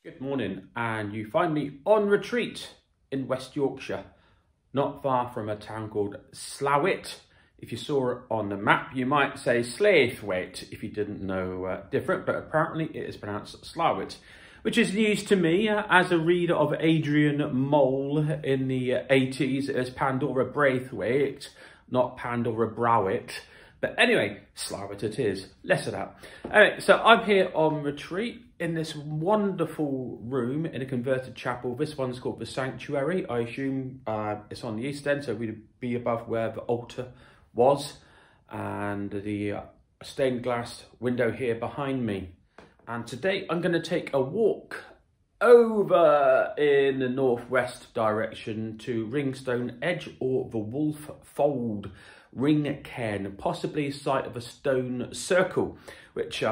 Good morning, and you find me on retreat in West Yorkshire, not far from a town called Slowit. If you saw it on the map, you might say Slaithwaite if you didn't know different, but apparently it is pronounced Slowit, which is news to me as a reader of Adrian Mole in the 80s as Pandora Braithwaite, not Pandora Browit. But anyway, Slowit it is. Less of that. Anyway, so I'm here on retreat in this wonderful room in a converted chapel. This one's called the Sanctuary. I assume it's on the east end, so we'd be above where the altar was. And the stained glass window here behind me. And today I'm going to take a walk over in the northwest direction to Ringstone Edge or the Wolf Fold Ring Cairn, possibly a site of a stone circle, which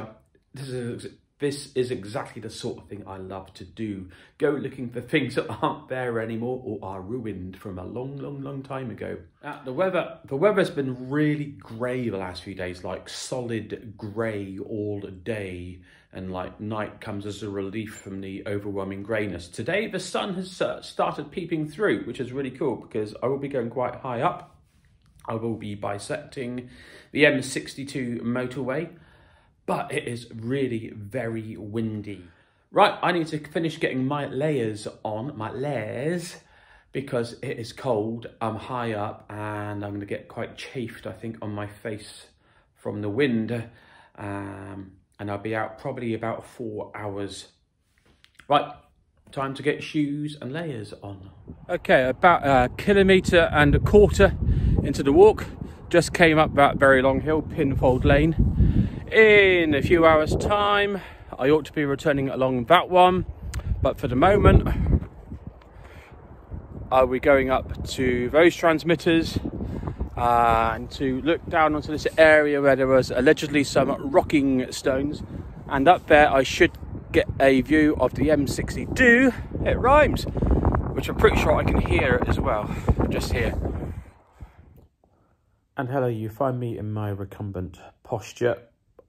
this is exactly the sort of thing I love to do. Go looking for things that aren't there anymore or are ruined from a long time ago. The weather's been really grey the last few days, like solid grey all day, and like night comes as a relief from the overwhelming greyness. Today the sun has started peeping through, which is really cool because I will be going quite high up. I will be bisecting the M62 motorway, but it is really very windy. Right, I need to finish getting my layers on, because it is cold. I'm high up and I'm going to get quite chafed, I think, on my face from the wind. And I'll be out probably about 4 hours. Right, time to get shoes and layers on. Okay, about 1.25 kilometres into the walk. Just came up that very long hill, Pinfold Lane. In a few hours time, I ought to be returning along that one, but for the moment, I'll be going up to those transmitters and to look down onto this area where there was allegedly some rocking stones, and up there I should get a view of the M62. It rhymes, which I'm pretty sure I can hear as well, just here. And hello, you find me in my recumbent posture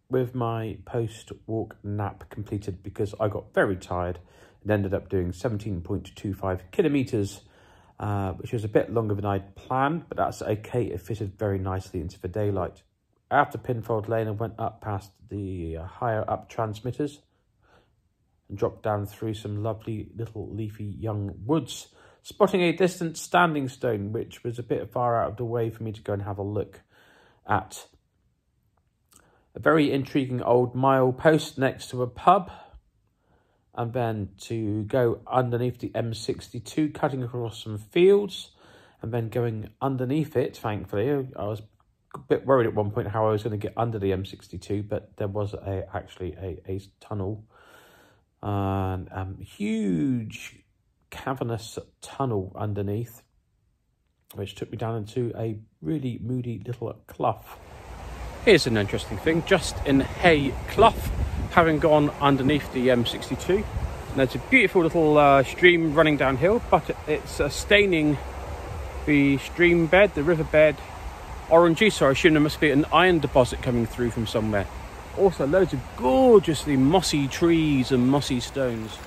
with my post-walk nap completed because I got very tired and ended up doing 17.25 kilometres, which was a bit longer than I'd planned, but that's okay. It fitted very nicely into the daylight. After Pinfold Lane, I went up past the higher up transmitters and dropped down through some lovely little leafy young woods, spotting a distant standing stone, which was a bit far out of the way for me to go and have a look at. A very intriguing old milepost next to a pub, and then to go underneath the M62, cutting across some fields, and then going underneath it. Thankfully, I was a bit worried at one point how I was going to get under the M62, but there was actually a tunnel, and huge cavernous tunnel underneath, which took me down into a really moody little clough. Here's an interesting thing, just in Hay Clough, having gone underneath the M62, and there's a beautiful little stream running downhill, but it's staining the stream bed, the river bed, orangey, so I assume there must be an iron deposit coming through from somewhere. Also loads of gorgeously mossy trees and mossy stones.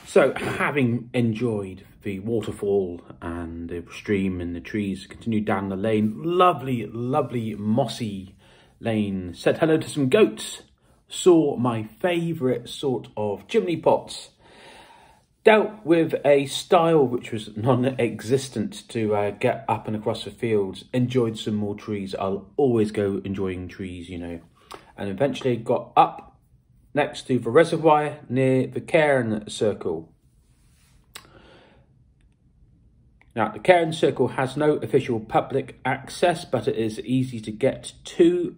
So, having enjoyed the waterfall and the stream and the trees, continued down the lane, lovely mossy lane, said hello to some goats, saw my favourite sort of chimney pots, dealt with a stile which was non-existent to get up and across the fields, enjoyed some more trees. I'll always go enjoying trees, you know, and eventually got up next to the reservoir near the cairn circle. Now, the cairn circle has no official public access, but it is easy to get to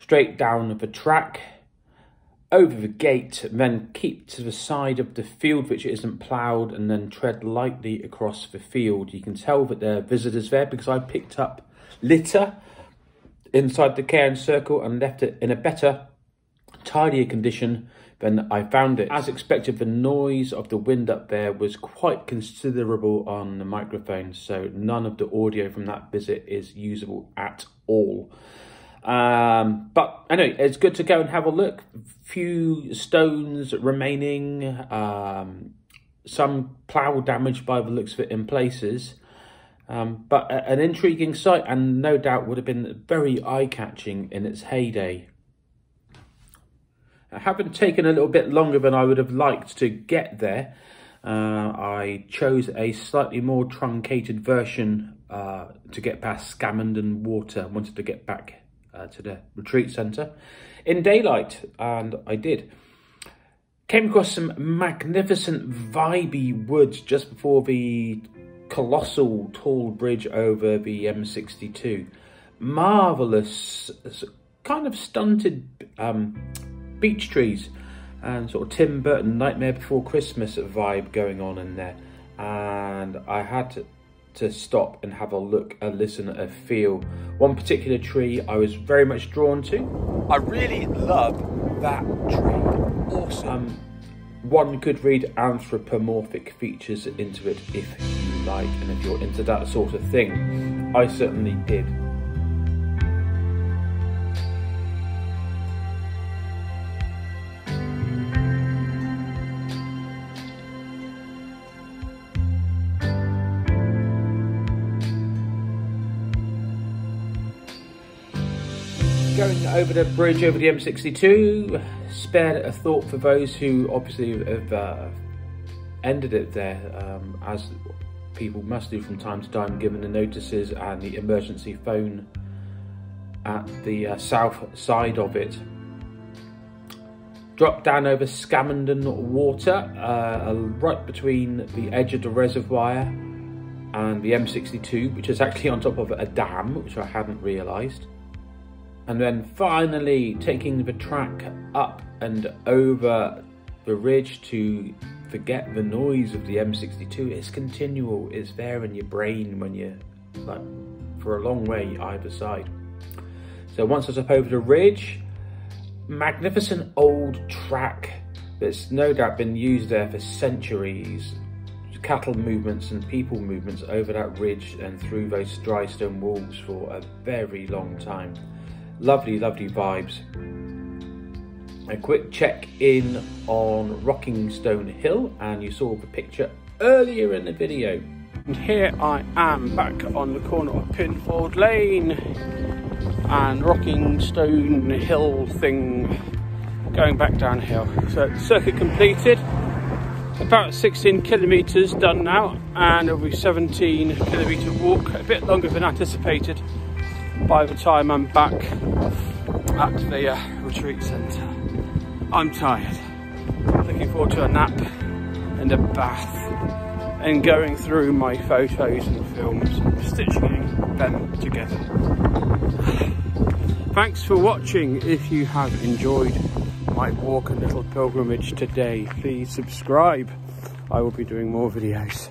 straight down the track over the gate, and then keep to the side of the field which isn't ploughed, and then tread lightly across the field. You can tell that there are visitors there because I picked up litter inside the cairn circle and left it in a better, tidier condition than I found it. As expected, the noise of the wind up there was quite considerable on the microphone, so none of the audio from that visit is usable at all. But anyway, it's good to go and have a look. Few stones remaining, some plough damage by the looks of it in places, but an intriguing sight, and no doubt would have been very eye-catching in its heyday. Having taken a little bit longer than I would have liked to get there, I chose a slightly more truncated version to get past Scamandon Water. I wanted to get back to the retreat centre in daylight, and I did. Came across some magnificent vibey woods just before the colossal tall bridge over the M62. Marvellous, kind of stunted beech trees and sort of Tim Burton Nightmare Before Christmas vibe going on in there, and I had to stop and have a look, a listen, a feel. One particular tree I was very much drawn to. I really love that tree. Awesome. One could read anthropomorphic features into it if you like, and if you're into that sort of thing. I certainly did. Going over the bridge over the M62, spared a thought for those who obviously have ended it there, as people must do from time to time, given the notices and the emergency phone at the south side of it. Dropped down over Scamandon Water, right between the edge of the reservoir and the M62, which is actually on top of a dam, which I hadn't realised. And then finally taking the track up and over the ridge to forget the noise of the M62. It's continual, it's there in your brain when you're like for a long way either side. So once I was up over the ridge, magnificent old track that's no doubt been used there for centuries. Cattle movements and people movements over that ridge and through those dry stone walls for a very long time. Lovely, lovely vibes. A quick check in on Rockingstone Hill, and you saw the picture earlier in the video. And here I am back on the corner of Pinfold Lane and Rockingstone Hill thing, going back downhill. So circuit completed, about 16 kilometres done now, and it'll be 17 kilometre walk, a bit longer than anticipated by the time I'm back at the retreat centre. I'm tired, looking forward to a nap and a bath and going through my photos and films and stitching them together. Thanks for watching. If you have enjoyed my walk and little pilgrimage today, please subscribe. I will be doing more videos,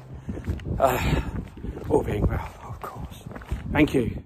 all being well, of course. Thank you.